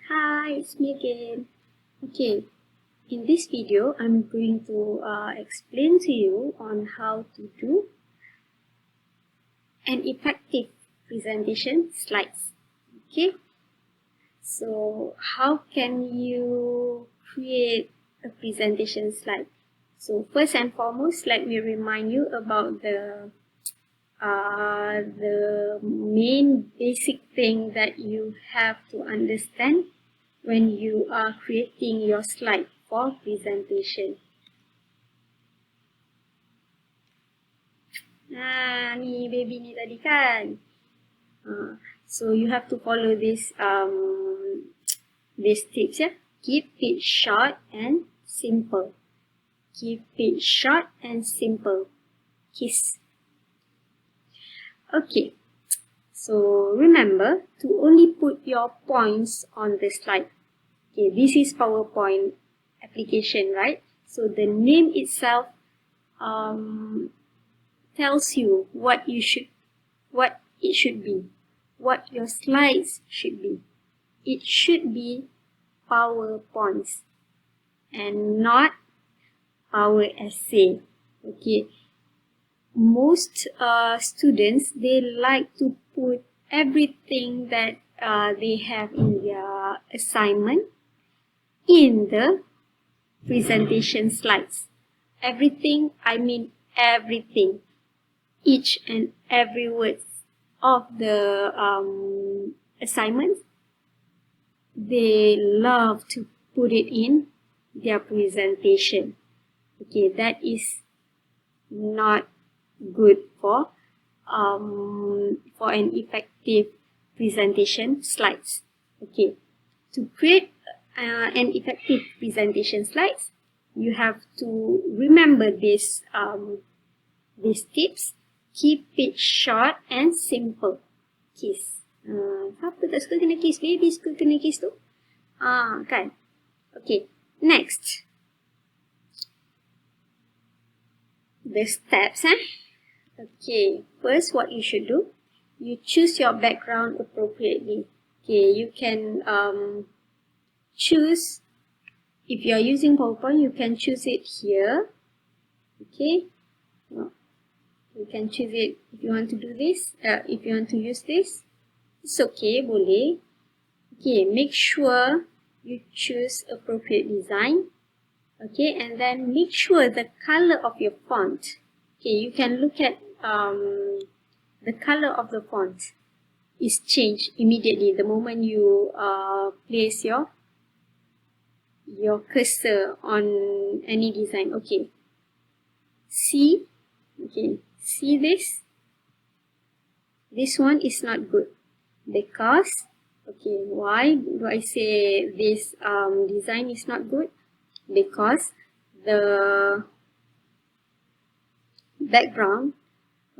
Hi, it's me again. Okay, in this video, I'm going to explain to you on how to do an effective presentation slides. Okay, so how can you create a presentation slide? So first and foremost, let me remind you about the main basic thing that you have to understand when you are creating your slide for presentation. Ni baby ni tadi kan. So you have to follow this these tips, yeah. Keep it short and simple. Keep it short and simple. Kiss. Okay. So remember to only put your points on the slide. Okay, this is PowerPoint application, right? So the name itself tells you what it should be, what your slides should be. It should be PowerPoints and not Power Essay. Okay, most students, they like to put everything that they have in their assignment in the presentation slides. Everything, I mean everything. Each and every word of the assignment, they love to put it in their presentation. Okay, that is not good for an effective presentation slides. Okay, to create an effective presentation slides, you have to remember these tips. Keep it short and simple. Kiss. Siapa tak suka kena kiss? Baby suka kena kiss tu. Kan? Okay, next. The steps, Okay, first what you should do, you choose your background appropriately. Okay, you can choose, if you are using PowerPoint, you can choose it here. Okay, you can choose it if you want to do this, if you want to use this, it's okay, boleh. Okay, make sure you choose appropriate design. Okay, and then make sure the color of your font. Okay, you can look at the color of the font is changed immediately the moment you place your cursor on any design. Okay, see this? This one is not good because, okay, why do I say this design is not good? Because the background,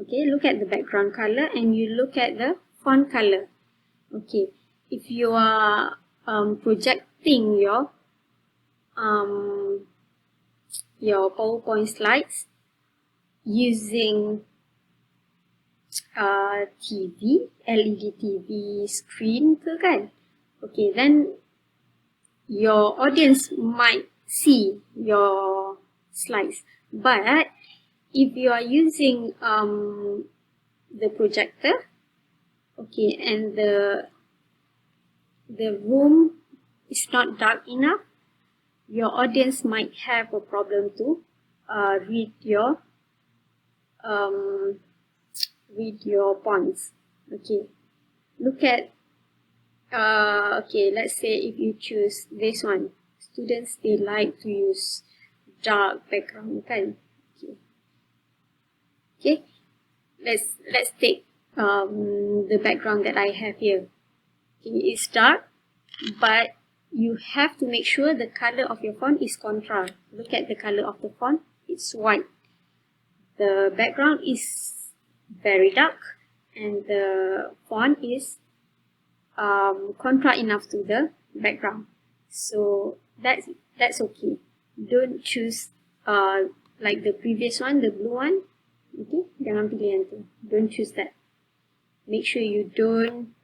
okay, look at the background color and you look at the font color. Okay, if you are projecting your PowerPoint slides using TV, LED TV screen ke kan? Okay, then your audience might see your slides. But if you are using the projector, okay, and the room is not dark enough, your audience might have a problem to read your points. Okay, look at okay, let's say if you choose this one, students, they like to use dark background, kan? Okay, let's take the background that I have here. Okay, it's dark, but you have to make sure the color of your font is contra. Look at the color of the font, it's white. The background is very dark and the font is contra enough to the background. So that's okay. Don't choose like the previous one, the blue one. Okay, jangan pilih yang tu. Don't choose that. Make sure you don't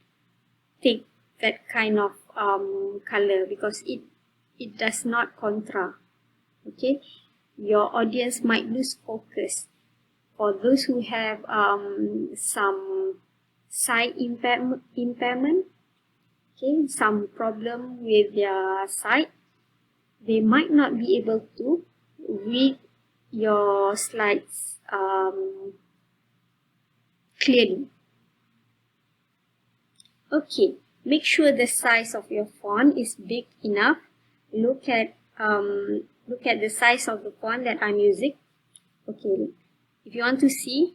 take that kind of color because it does not contrast. Okay, your audience might lose focus. For those who have some sight impairment, okay, some problem with their sight, they might not be able to read your slides clearly. Okay, make sure the size of your font is big enough. Look at the size of the font that I'm using. Okay, if you want to see,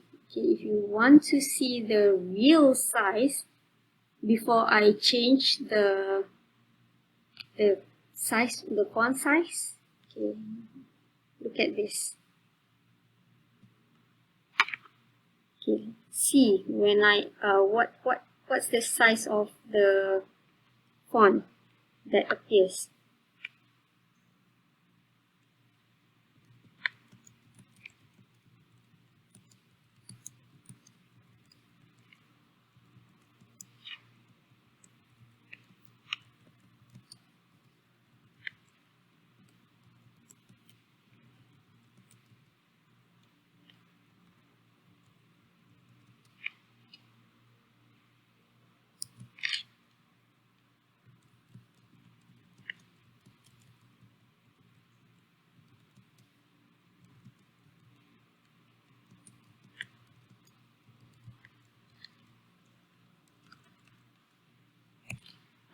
the real size before I change the size, the font size. Okay, look at this. Okay, see when I what's the size of the font that appears.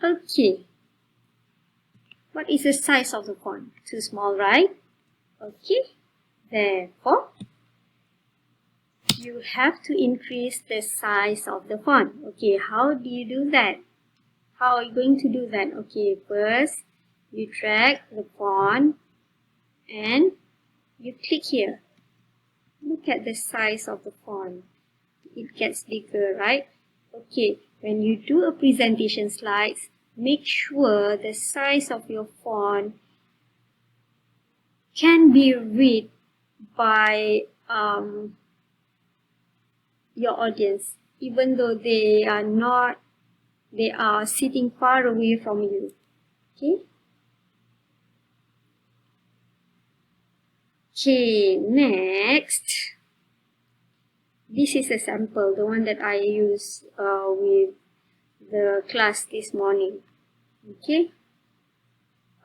Okay, what is the size of the font? Too small, right? Okay, therefore, you have to increase the size of the font. Okay, how do you do that? How are you going to do that? Okay, first, you drag the font and you click here. Look at the size of the font. It gets bigger, right? Okay, when you do a presentation slides, make sure the size of your font can be read by your audience, even though they are sitting far away from you. Okay. Okay, next. This is a sample, the one that I used with the class this morning. Okay.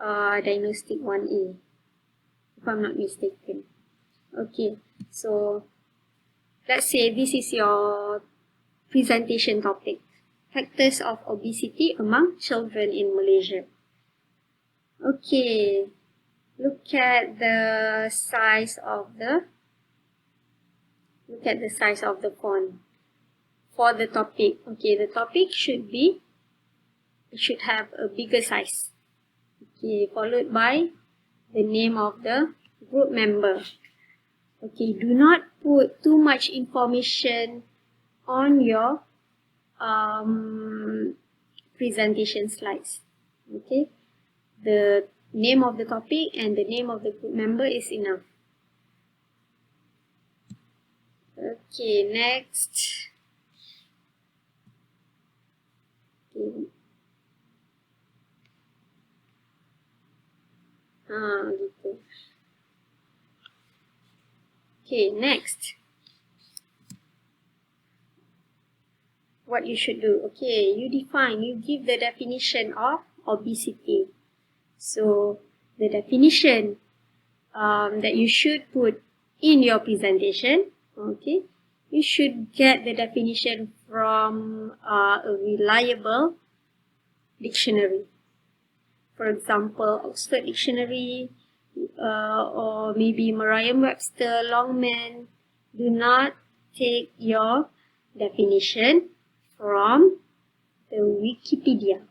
Diagnostic 1A, if I'm not mistaken. Okay, so let's say this is your presentation topic. Factors of obesity among children in Malaysia. Okay, look at the size of the font for the topic. Okay, the topic should have a bigger size. Okay, followed by the name of the group member. Okay, do not put too much information on your presentation slides. Okay, the name of the topic and the name of the group member is enough. Okay, next. Okay. Gitu. Okay, next. What you should do? Okay, you give the definition of obesity. So, the definition that you should put in your presentation, okay, you should get the definition from a reliable dictionary. For example, Oxford Dictionary or maybe Merriam-Webster, Longman. Do not take your definition from the Wikipedia.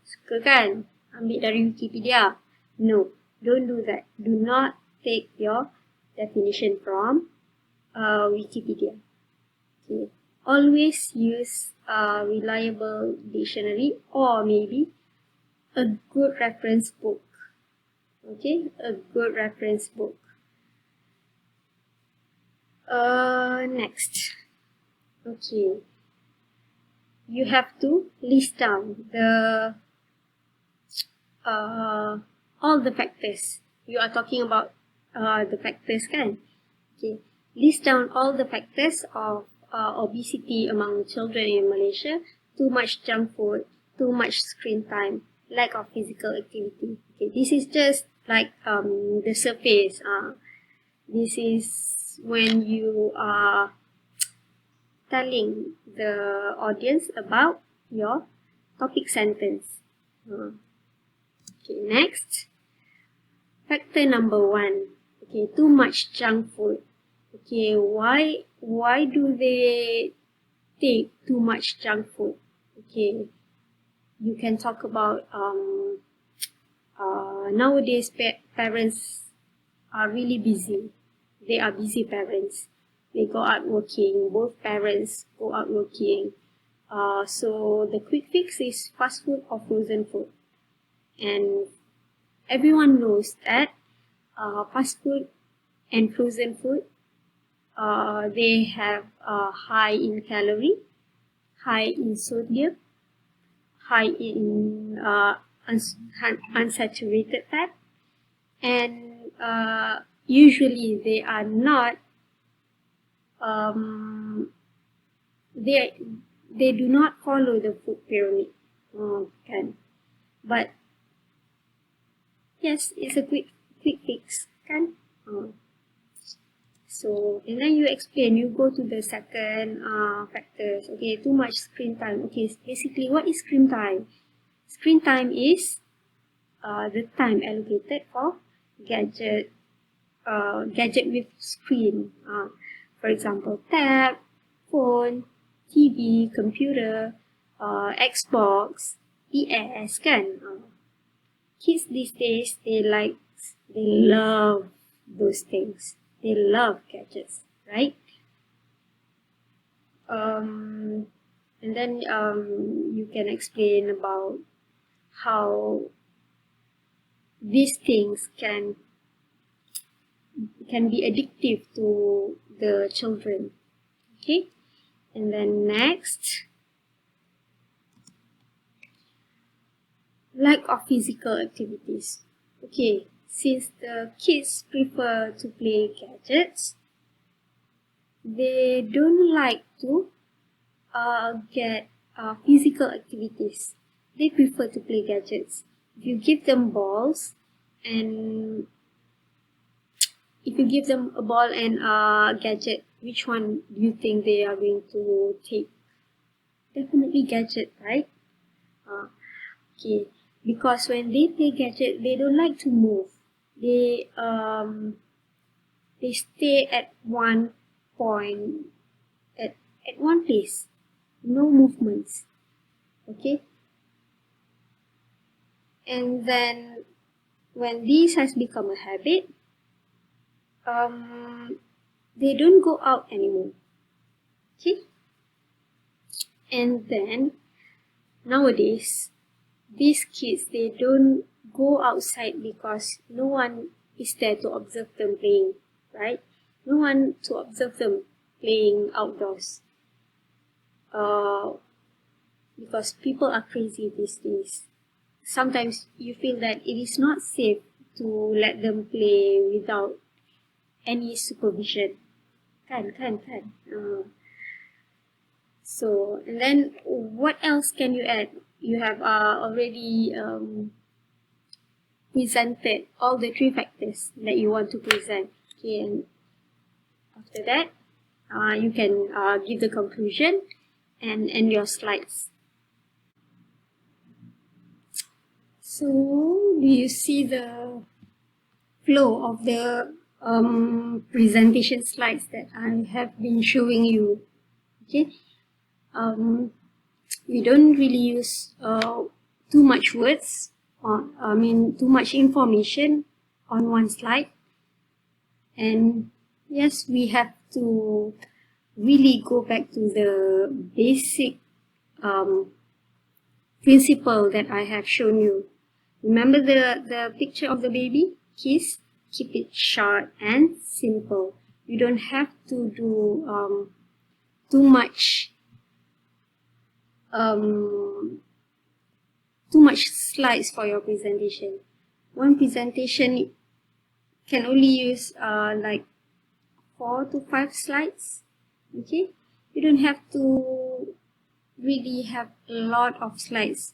Suka kan? Ambil dari Wikipedia. No, don't do that. Do not take your definition from Wikipedia. Okay. Always use a reliable dictionary or maybe a good reference book. Okay, a good reference book. Next. Okay. You have to list down the all the factors. You are talking about the factors, kan? Okay. List down all the factors of obesity among children in Malaysia. Too much junk food, too much screen time, lack of physical activity. Okay, this is just like the surface. This is when you are telling the audience about your topic sentence. Okay, next. Factor number 1. Okay, too much junk food. Okay, why do they take too much junk food? Okay, you can talk about nowadays parents are really busy. They are busy parents. They go out working. Both parents go out working. So the quick fix is fast food or frozen food. And everyone knows that fast food and frozen food, they have high in calorie, high in sodium, high in unsaturated fat, and usually they are not they do not follow the food pyramid, but yes, it's a quick fix, kan? So, and then you explain, you go to the second factors. Okay, too much screen time. Okay, basically, what is screen time? Screen time is the time allocated for gadget with screen. For example, tab, phone, TV, computer, Xbox, PS, kan? Kids these days, they love those things. They love gadgets, right? And then you can explain about how these things can be addictive to the children. Okay, and then next, lack of physical activities. Okay, since the kids prefer to play gadgets, they don't like to get physical activities. They prefer to play gadgets. If you give them balls and if you give them a ball and a gadget, which one do you think they are going to take? Definitely gadget, right? Okay, because when they play gadget, they don't like to move. They stay at one point, at one place, no movements. Okay, and then when this has become a habit, they don't go out anymore. Okay, and then nowadays these kids, they don't go outside because no one is there to observe them playing, right? No one to observe them playing outdoors. Because people are crazy these days. Sometimes you feel that it is not safe to let them play without any supervision. Kan. So, and then what else can you add? You have already presented all the 3 factors that you want to present. Okay, and after that, you can give the conclusion and end your slides. So, do you see the flow of the presentation slides that I have been showing you? Okay, we don't really use too much words, too much information on one slide. And yes, we have to really go back to the basic principle that I have shown you. Remember the picture of the baby? Kiss, keep it short and simple. You don't have to do too much too much slides for your presentation. One presentation can only use like 4 to 5 slides. Okay, you don't have to really have a lot of slides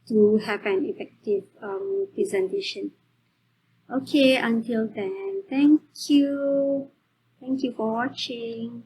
to have an effective presentation. Okay, until then, thank you for watching.